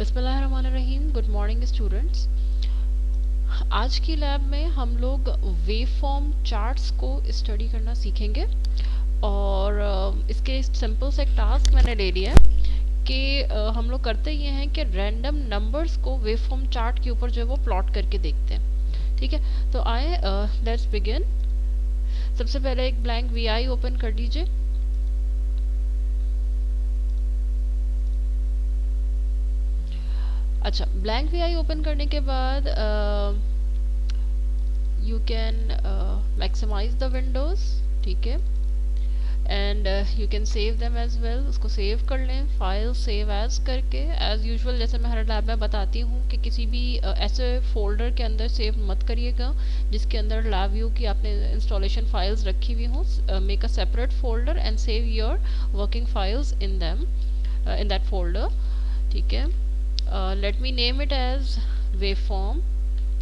बिस्मिल्लाहिर्रहमानिर्रहीम। Good morning students. आज की लैब में हम लोग वेवफॉर्म चार्ट्स को स्टडी करना सीखेंगे और इसके सिंपल से एक टास्क मैंने ले लिया है कि हम लोग करते ये हैं कि रैंडम नंबर्स को वेवफॉर्म चार्ट के ऊपर जो है वो प्लॉट करके देखते हैं। ठीक है, तो आए लेट्स बिगिन। सबसे पहले एक ब्लैंक वीआई ओपन कर लीजिए। अच्छा, ब्लैंक वीआई ओपन करने के बाद you can maximise the windows. ठीक है, and you can save them as well. उसको सेव कर लें, फाइल सेव एज करके। एज यूजुअल जैसे मैं हर लैब में बताती हूँ कि किसी भी ऐसे फोल्डर के अंदर सेव मत करिएगा जिसके अंदर लैब व्यू की आपने इंस्टॉलेशन फाइल्स रखी हुई हों। Make a separate folder and save your working files in them in that folder. ठीक है, let me name it as waveform.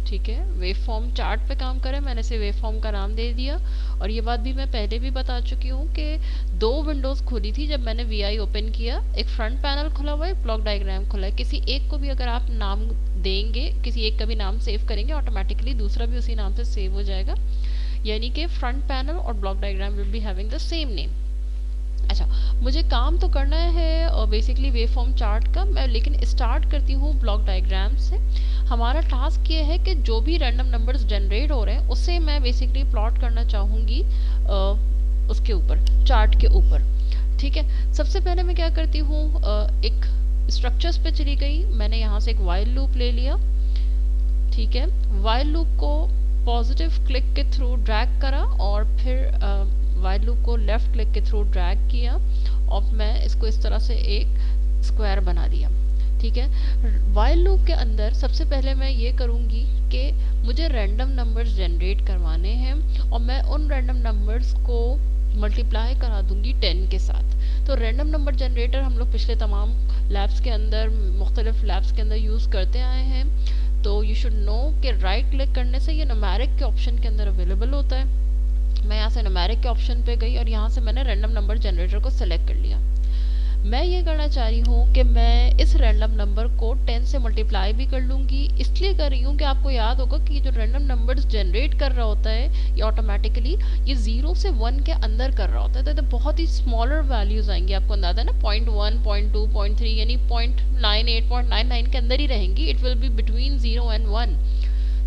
ठीक है, वेवफॉर्म चार्ट पे काम करें, मैंने इसे वेवफॉर्म का नाम दे दिया। और ये बात भी मैं पहले भी बता चुकी हूँ कि दो विंडोज़ खुली थी जब मैंने वीआई ओपन किया। एक फ्रंट पैनल खुला हुआ है, एक ब्लॉक डायग्राम खुला है। किसी एक को भी अगर आप नाम देंगे, किसी एक का भी नाम सेव करेंगे, ऑटोमेटिकली दूसरा भी उसी नाम से सेव हो जाएगा। यानी कि फ्रंट पैनल और block diagram will be having the same name. अच्छा, मुझे काम तो करना है और बेसिकली वेवफॉर्म चार्ट का मैं, लेकिन स्टार्ट करती हूँ ब्लॉक डायग्राम से। हमारा टास्क ये है कि जो भी रैंडम नंबर्स जनरेट हो रहे हैं उससे मैं बेसिकली प्लॉट करना चाहूँगी उसके ऊपर, चार्ट के ऊपर। ठीक है, सबसे पहले मैं क्या करती हूँ, एक स्ट्रक्चर्स पे चली गई। मैंने यहाँ से एक वाइल लूप ले लिया। ठीक है, वाइल लूप को पॉजिटिव क्लिक के थ्रू ड्रैग करा और फिर वाइल लूप को लेफ्ट क्लिक के थ्रू ड्रैग किया और मैं इसको इस तरह से एक स्क्वायर बना दिया। ठीक है, वाइल लूप के अंदर सबसे पहले मैं ये करूँगी कि मुझे रैंडम नंबर्स जनरेट करवाने हैं और मैं उन रैंडम नंबर्स को मल्टीप्लाई करा दूंगी 10 के साथ। तो रैंडम नंबर जनरेटर हम लोग पिछले तमाम लैब्स के अंदर, मुख्तलिफ लैब्स के अंदर यूज़ करते आए हैं। तो यू शुड नो कि राइट क्लिक करने से ये न्यूमेरिक के ऑप्शन के अंदर अवेलेबल होता है। मैं यहाँ से न्यूमेरिक के ऑप्शन पे गई और यहाँ से मैंने रैंडम नंबर जनरेटर को सिलेक्ट कर लिया। मैं ये करना चाह रही हूँ कि मैं इस रैंडम नंबर को 10 से मल्टीप्लाई भी कर लूँगी। इसलिए कर रही हूँ कि आपको याद होगा कि जो रैंडम नंबर्स जनरेट कर रहा होता है ये ऑटोमेटिकली ये 0 से 1 के अंदर कर रहा होता है। तो बहुत ही स्मॉलर वैल्यूज आएंगी, आपको अंदाजा है ना, 0.1, 0.2, 0.3 यानी 0.98, 0.99 के अंदर ही रहेंगी। It will be between 0 and 1।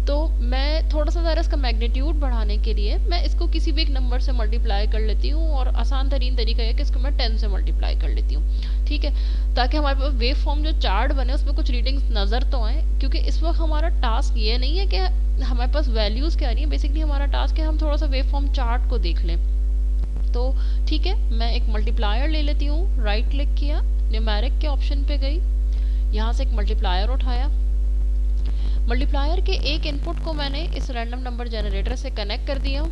तो मैं थोड़ा सा ज़रा इसका मैग्नीट्यूड बढ़ाने के लिए मैं इसको किसी भी एक नंबर से मल्टीप्लाई कर लेती हूँ और आसान तरीन तरीका है कि इसको मैं 10 से मल्टीप्लाई कर लेती हूँ। ठीक है, ताकि हमारे पास वेव फॉर्म जो चार्ट बने उसमें कुछ रीडिंग्स नज़र तो आए। क्योंकि इस वक्त हमारा टास्क ये नहीं है कि हमारे पास वैल्यूज़ क्या आ रही है, बेसिकली हमारा टास्क है हम थोड़ा सा वेव फॉर्म चार्ट को देख लें। तो ठीक है, मैं एक मल्टीप्लायर ले लेती हूँ। राइट क्लिक किया, न्यूमेरिक के ऑप्शन पे गई, यहाँ से एक मल्टीप्लायर उठाया। मल्टीप्लायर के एक इनपुट को मैंने इस रैंडम नंबर जनरेटर से कनेक्ट कर दिया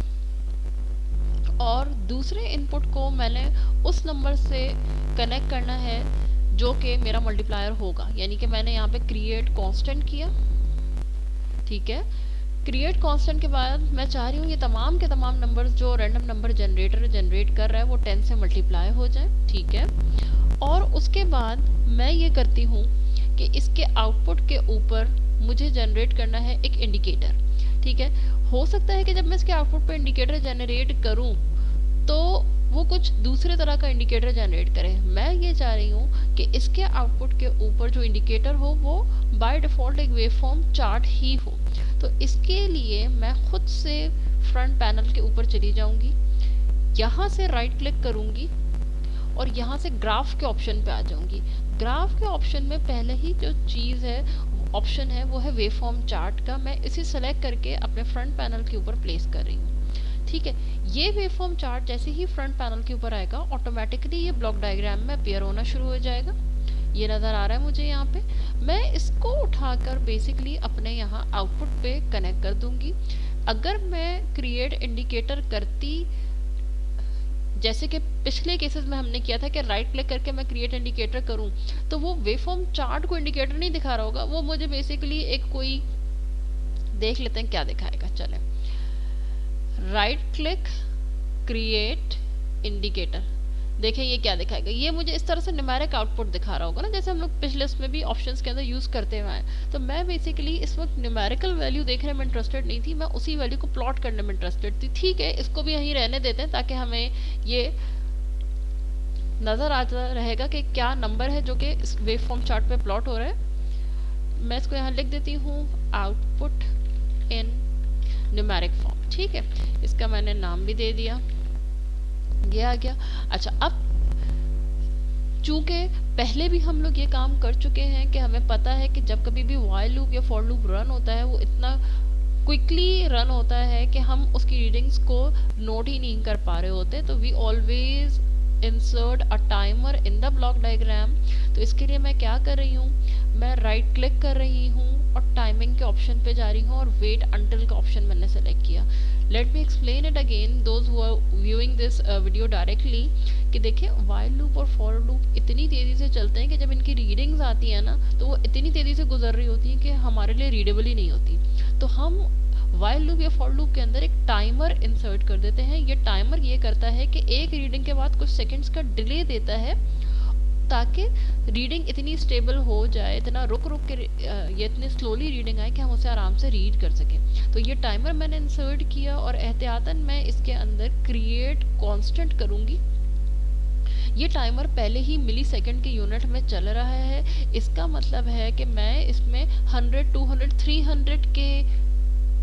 और दूसरे इनपुट को मैंने उस नंबर से कनेक्ट करना है जो कि मेरा मल्टीप्लायर होगा। यानी कि मैंने यहाँ पे क्रिएट कांस्टेंट किया। ठीक है, क्रिएट कांस्टेंट के बाद मैं चाह रही हूँ ये तमाम के तमाम नंबर्स जो रैंडम नंबर जनरेटर जनरेट कर रहा है वो 10 से मल्टीप्लाई हो जाए। ठीक है, और उसके बाद मैं ये करती हूँ कि इसके आउटपुट के ऊपर मुझे जनरेट करना है एक इंडिकेटर। ठीक है, हो सकता है कि जब मैं इसके आउटपुट पे इंडिकेटर जनरेट करूं तो वो कुछ दूसरे तरह का इंडिकेटर जनरेट करे। मैं ये चाह रही हूँ कि इसके आउटपुट के ऊपर जो इंडिकेटर हो वो बाय डिफ़ॉल्ट एक वेवफॉर्म चार्ट ही हो। तो इसके लिए मैं खुद से फ्रंट पैनल के ऊपर चली जाऊँगी, यहाँ से राइट क्लिक करूँगी और यहाँ से ग्राफ के ऑप्शन पे आ जाऊँगी। ग्राफ के ऑप्शन में पहले ही जो चीज़ है, ऑप्शन है, वो है वेवफॉर्म चार्ट का। मैं इसे सेलेक्ट करके अपने फ्रंट पैनल के ऊपर प्लेस कर रही हूँ। ठीक है, ये वेवफॉर्म चार्ट जैसे ही फ्रंट पैनल के ऊपर आएगा ऑटोमेटिकली ये ब्लॉक डायग्राम में अपीयर होना शुरू हो जाएगा। ये नज़र आ रहा है मुझे यहाँ पे। मैं इसको उठाकर बेसिकली अपने यहाँ आउटपुट पे कनेक्ट कर दूंगी। अगर मैं क्रिएट इंडिकेटर करती जैसे कि पिछले केसेस में हमने किया था कि राइट क्लिक करके मैं क्रिएट इंडिकेटर करूं तो वो वेवफॉर्म चार्ट को इंडिकेटर नहीं दिखा रहा होगा, वो मुझे बेसिकली एक कोई, देख लेते हैं क्या दिखाएगा। चले, राइट क्लिक, क्रिएट इंडिकेटर, देखें ये क्या दिखाएगा, ये मुझे इस तरह से न्यूमेरिक आउटपुट दिखा रहा होगा ना, जैसे हम लोग पिछले उसमें भी ऑप्शंस के अंदर यूज करते हुए हैं। तो मैं बेसिकली इस वक्त न्यूमेरिकल वैल्यू देखने में इंटरेस्टेड नहीं थी, मैं उसी वैल्यू को प्लॉट करने में इंटरेस्टेड थी। ठीक है, इसको भी यहीं रहने देते हैं ताकि हमें ये नजर आता रहेगा कि क्या नंबर है जो कि इस वेव फॉर्म चार्ट पे प्लॉट हो रहा है। मैं इसको यहाँ लिख देती हूँ आउटपुट इन न्यूमेरिक फॉर्म। ठीक है, इसका मैंने नाम भी दे दिया, ये आ गया। अच्छा, अब चूंकि पहले भी हम लोग ये काम कर चुके हैं कि हमें पता है कि जब कभी भी व्हाइल लूप या फॉर लूप रन होता है वो इतना क्विकली रन होता है कि हम उसकी रीडिंग्स को नोट ही नहीं कर पा रहे होते, तो we always insert a timer in the block diagram. तो इसके लिए मैं क्या कर रही हूँ, मैं राइट क्लिक कर रही हूँ और टाइमिंग के ऑप्शन पे जा रही हूँ और वेट अंटिल का ऑप्शन मैंने सेलेक्ट किया। Let me explain it again those who are viewing this video directly, कि देखिए व्हाइल लूप और फॉर लूप इतनी तेज़ी से चलते हैं कि जब इनकी रीडिंग्स आती है ना तो वो इतनी तेज़ी से गुजर रही होती है कि हमारे लिए रीडेबल ही नहीं होती। तो हम व्हाइल लूप या फॉर लूप के अंदर एक टाइमर इंसर्ट कर देते हैं। ये टाइमर ये करता है कि एक रीडिंग के बाद कुछ सेकंड्स का डिले देता है ताकि रीडिंग इतनी स्टेबल हो जाए, इतना रुक रुक के ये इतनी स्लोली रीडिंग आए कि हम उसे आराम से रीड कर सकें। तो ये टाइमर मैंने इंसर्ट किया और एहतियातन मैं इसके अंदर क्रिएट कांस्टेंट करूँगी। ये टाइमर पहले ही मिली सेकेंड के यूनिट में चल रहा है, इसका मतलब है कि मैं इसमें 100, 200, 300 के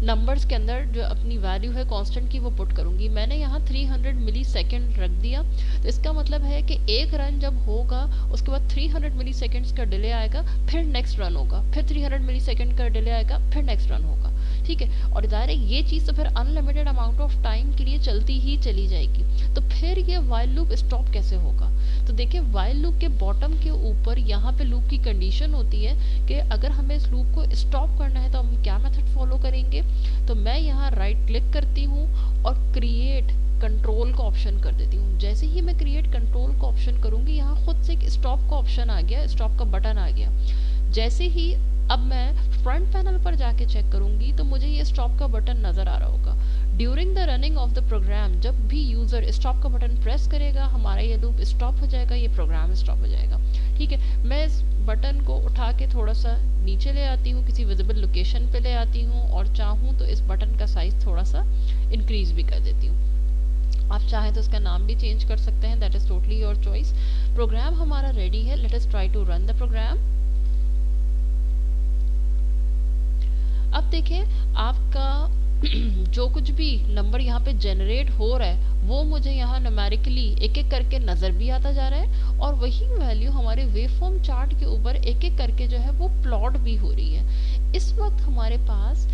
नंबर्स के अंदर जो अपनी वैल्यू है कांस्टेंट की वो पुट करूंगी। मैंने यहाँ 300 मिली सेकेंड रख दिया, तो इसका मतलब है कि एक रन जब होगा उसके बाद 300 मिली सेकेंड्स का डिले आएगा, फिर नेक्स्ट रन होगा, फिर 300 मिली सेकेंड का डिले आएगा, फिर नेक्स्ट रन होगा। ठीक है, और ज़ाहिर है ये चीज़ तो फिर अनलिमिटेड अमाउंट ऑफ टाइम के लिए चलती ही चली जाएगी। तो फिर ये व्हाइल लूप स्टॉप कैसे होगा, तो देखिए व्हाइल लूप के बॉटम के ऊपर यहाँ पे लूप की कंडीशन होती है कि अगर हमें इस लूप को स्टॉप करना है तो हम क्या मेथड फॉलो करेंगे। तो मैं यहाँ राइट क्लिक करती हूँ और क्रिएट कंट्रोल का ऑप्शन कर देती हूँ। जैसे ही मैं क्रिएट कंट्रोल का ऑप्शन करूँगी यहाँ खुद से एक स्टॉप का ऑप्शन आ गया, स्टॉप का बटन आ गया। जैसे ही अब मैं फ्रंट पैनल पर जाके चेक करूँगी तो मुझे ये स्टॉप का बटन नज़र आ रहा होगा। During the running of the program जब भी यूज़र स्टॉप का बटन प्रेस करेगा हमारा ये लूप स्टॉप हो जाएगा, ये प्रोग्राम स्टॉप हो जाएगा। ठीक है, मैं इस बटन को उठा के थोड़ा सा नीचे ले आती हूँ, किसी विजिबल लोकेशन पे ले आती हूँ और चाहूँ तो इस बटन का साइज़ थोड़ा सा इंक्रीज भी कर देती हूँ। आप चाहें तो इसका नाम भी चेंज कर सकते हैं, that is totally your choice. Program हमारा रेडी है, let us try to run the program. अब देखिए आपका जो कुछ भी नंबर यहाँ पे जनरेट हो रहा है वो मुझे यहाँ न्यूमेरिकली एक एक करके नज़र भी आता जा रहा है और वही वैल्यू हमारे वेवफॉर्म चार्ट के ऊपर एक एक करके जो है वो प्लॉट भी हो रही है। इस वक्त हमारे पास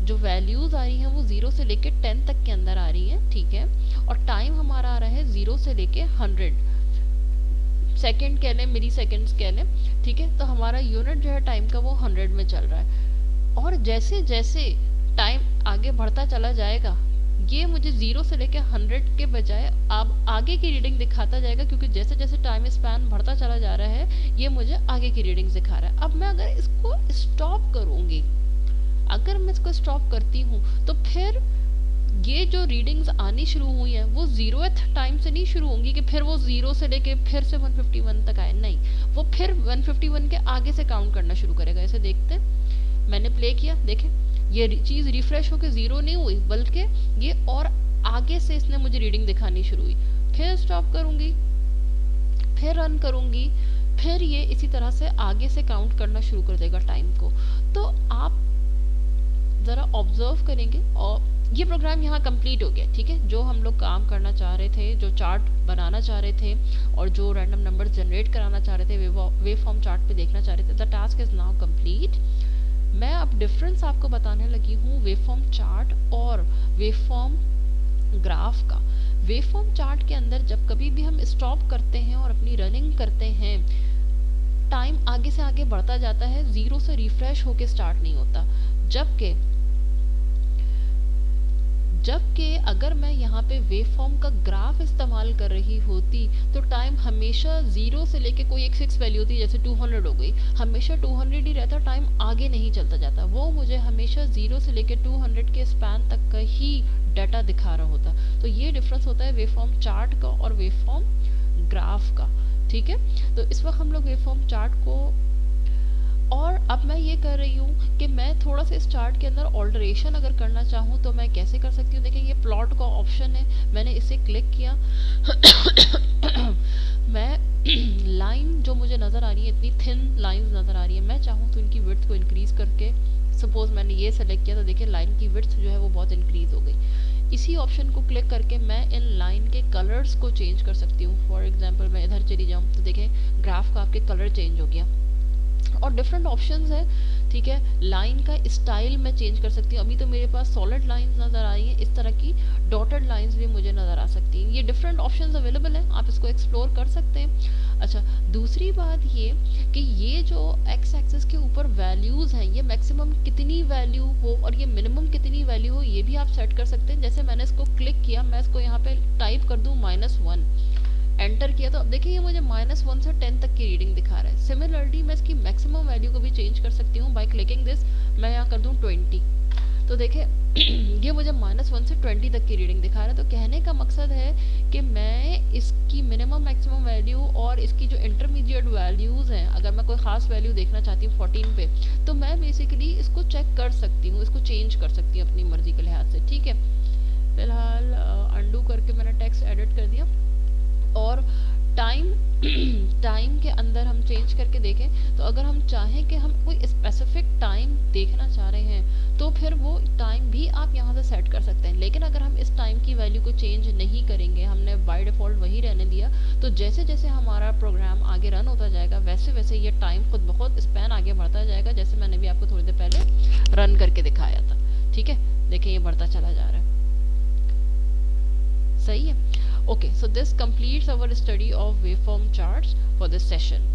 जो वैल्यूज़ आ रही हैं वो 0 से लेके 10 तक के अंदर आ रही हैं। ठीक है, और टाइम हमारा आ रहा है 0 से लेके 100 सेकेंड कह लें, मिली सेकेंड्स कह लें। ठीक है, तो हमारा यूनिट जो है टाइम का वो 100 में चल रहा है और जैसे जैसे टाइम आगे बढ़ता चला जाएगा ये मुझे 0 से लेकर 100 के बजाय अब आगे की रीडिंग दिखाता जाएगा, क्योंकि जैसे जैसे टाइम स्पैन बढ़ता चला जा रहा है ये मुझे आगे की रीडिंग दिखा रहा है। अब मैं अगर इसको स्टॉप करूँगी, अगर मैं इसको स्टॉप करती हूँ तो फिर ये जो रीडिंग्स आनी शुरू हुई हैं वो 0th टाइम से नहीं शुरू होंगी कि फिर वो 0 से लेके फिर से 151 तक आए, नहीं, वो फिर 151 के आगे से काउंट करना शुरू करेगा। ऐसे देखते, मैंने प्ले किया, देखें ये चीज़ रिफ्रेश होकर 0 नहीं हुई बल्कि ये और आगे से इसने मुझे रीडिंग दिखानी शुरू हुई। फिर स्टॉप करूँगी, फिर रन करूँगी, फिर ये इसी तरह से आगे से काउंट करना शुरू कर देगा टाइम को। तो आप ज़रा ऑब्जर्व करेंगे और ये प्रोग्राम यहाँ कंप्लीट हो गया। ठीक है, जो हम लोग काम करना चाह रहे थे, जो चार्ट बनाना चाह रहे थे और जो रैंडम नंबर जनरेट कराना चाह रहे थे, वेव फॉर्म चार्ट पे देखना चाह रहे थे, the task is now complete. मैं अब डिफरेंस आपको बताने लगी हूँ वेवफॉर्म चार्ट और वेवफॉर्म ग्राफ का। वेवफॉर्म चार्ट के अंदर जब कभी भी हम स्टॉप करते हैं और अपनी रनिंग करते हैं टाइम आगे से आगे बढ़ता जाता है, 0 से रिफ्रेश होके स्टार्ट नहीं होता। जबकि जबकि अगर मैं यहाँ पे वेव फॉर्म का ग्राफ इस्तेमाल कर रही होती तो टाइम हमेशा 0 से लेके कोई एक फिक्स वैल्यू होती, जैसे 200 हो गई, हमेशा 200 ही रहता, टाइम आगे नहीं चलता जाता, वो मुझे हमेशा 0 से लेके 200 के स्पैन तक का ही डाटा दिखा रहा होता। तो ये डिफरेंस होता है वेव फॉर्म चार्ट का और वेव फॉर्म ग्राफ का। ठीक है, तो इस वक्त हम लोग वेव फॉर्म चार्ट को, और अब मैं ये कर रही हूँ कि मैं थोड़ा सा इस चार्ट के अंदर ऑल्टरेशन अगर करना चाहूँ तो मैं कैसे कर सकती हूँ। देखिए ये प्लॉट का ऑप्शन है, मैंने इसे क्लिक किया मैं लाइन जो मुझे नज़र आ रही है, इतनी थिन लाइंस नज़र आ रही है, मैं चाहूँ तो इनकी विड्थ को इंक्रीज़ करके, सपोज मैंने ये सेलेक्ट किया तो देखिए लाइन की विड्थ जो है वो बहुत इंक्रीज़ हो गई। इसी ऑप्शन को क्लिक करके मैं इन लाइन के कलर्स को चेंज कर सकती हूँ। फॉर एग्जांपल मैं इधर चली जाऊँ तो देखें ग्राफ का आपके कलर चेंज हो गया, और डिफरेंट ऑप्शंस है। ठीक है, लाइन का स्टाइल मैं चेंज कर सकती हूँ। अभी तो मेरे पास सॉलिड लाइंस नज़र आ रही हैं, इस तरह की डॉटेड लाइंस भी मुझे नज़र आ सकती हैं। ये डिफरेंट ऑप्शंस अवेलेबल हैं, आप इसको एक्सप्लोर कर सकते हैं। अच्छा, दूसरी बात ये कि ये जो एक्स एक्सिस के ऊपर वैल्यूज़ हैं, ये मैक्सिमम कितनी वैल्यू हो और ये मिनिमम कितनी वैल्यू हो, ये भी आप सेट कर सकते हैं। जैसे मैंने इसको क्लिक किया, मैं इसको यहाँ पे टाइप कर दूँ -1, एंटर किया तो अब देखिए ये मुझे -1 से 10 तक की रीडिंग दिखा रहा है। सिमिलरली मैं इसकी मैक्सिमम वैल्यू को भी चेंज कर सकती हूँ बाय क्लिकिंग दिस। मैं यहाँ कर दूँ 20, तो देखिए ये मुझे -1 से 20 तक की रीडिंग दिखा रहा है। तो कहने का मकसद है कि मैं इसकी मिनिमम मैक्सिमम वैल्यू और इसकी जो इंटरमीडिएट वैल्यूज़ हैं, अगर मैं कोई ख़ास वैल्यू देखना चाहती हूँ 14 पे, तो मैं बेसिकली इसको चेक कर सकती हूँ, इसको चेंज कर सकती हूँ अपनी मर्ज़ी के लिहाज से। ठीक है, फिलहाल अंडू करके मैंने टेक्स्ट एडिट कर दिया, और टाइम के अंदर हम चेंज करके देखें तो अगर हम चाहें कि हम कोई स्पेसिफिक टाइम देखना चाह रहे हैं तो फिर वो टाइम भी आप यहाँ से सेट कर सकते हैं। लेकिन अगर हम इस टाइम की वैल्यू को चेंज नहीं करेंगे, हमने बाय डिफ़ॉल्ट वही रहने दिया, तो जैसे जैसे हमारा प्रोग्राम आगे रन होता जाएगा वैसे वैसे ये टाइम खुद बहुत स्पैन आगे बढ़ता जाएगा, जैसे मैंने भी आपको थोड़ी देर पहले रन करके दिखाया था। ठीक है, देखिए ये बढ़ता चला जा रहा है। सही है। Okay, so this completes our study of waveform charts for this session.